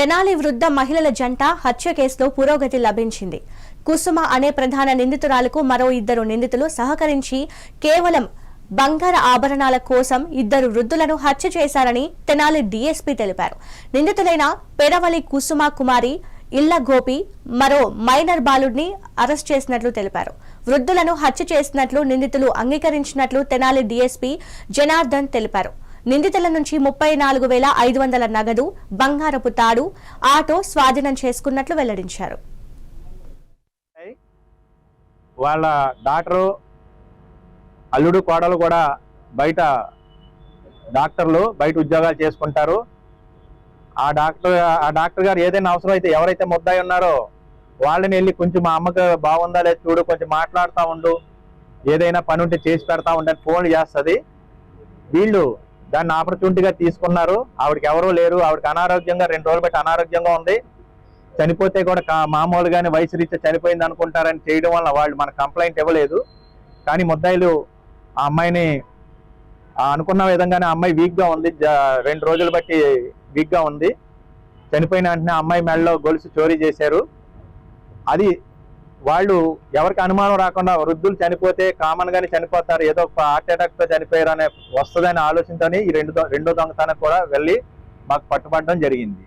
తెనాలి వృద్ధ మహిళల జంట హత్య కేసులో పురోగతి లభించింది. కుసుమ అనే ప్రధాన నిందితురాలకు మరో 2 నిందితులు సహకరించి కేవలం బంగార ఆభరణాల కోసం 2 వృద్ధులను హత్య చేశారని తెనాలి డీఎస్పీ తెలిపారు. నిందితులైన పెరవలి కుసుమ కుమారి, ఇళ్ల గోపి మరో మైనర్ బాలుడిని అరెస్ట్ చేసినట్లు తెలిపారు. వృద్ధులను హత్య చేసినట్లు నిందితులు అంగీకరించినట్లు తెనాలి డీఎస్పీ జనార్దన్ తెలిపారు. నిందితుల నుంచి 34,500 నగదు, బంగారపు తాడు, ఆటో స్వాధీనం చేసుకున్నట్లు వెల్లడించారు. వాళ్ళ డాక్టరు, అల్లుడు, కోడలు కూడా బయట డాక్టర్లు, బయట ఉద్యోగాలు చేసుకుంటారు. ఆ డాక్టర్ గారు ఏదైనా అవసరం అయితే ఎవరైతే ముద్దాయి ఉన్నారో వాళ్ళని వెళ్ళి కొంచెం మా అమ్మకి బాగుందా లేదు చూడు, కొంచెం మాట్లాడుతూ ఉండు, ఏదైనా పని ఉంటే చేసి పెడతా ఉండని ఫోన్ చేస్తుంది. వీళ్ళు దాన్ని ఆపర్చునిటీగా తీసుకున్నారు. ఆవిడకి ఎవరూ లేరు, ఆవిడకి అనారోగ్యంగా 2 రోజులు బట్టి అనారోగ్యంగా ఉంది. చనిపోతే కూడా మామూలుగానే వయసు రీత్యా చనిపోయింది అనుకుంటారని చేయడం వల్ల వాళ్ళు మన కంప్లైంట్ ఇవ్వలేదు. కానీ ముద్దాయిలు ఆ అమ్మాయిని అనుకున్న విధంగానే అమ్మాయి వీక్గా ఉంది, 2 రోజులు బట్టి వీక్గా ఉంది. చనిపోయిన వెంటనే అమ్మాయి మెడలో గొలుసు చోరీ చేశారు. అది వాళ్ళు ఎవరికి అనుమానం రాకుండా వృద్ధులు చనిపోతే కామన్ గానే చనిపోతారు, ఏదో హార్ట్ అటాక్ తో చనిపోయారు అనే వస్తుందనే ఆలోచనతోని ఈ రెండో దొంగతనం కూడా వెళ్ళి మాకు పట్టుబడడం జరిగింది.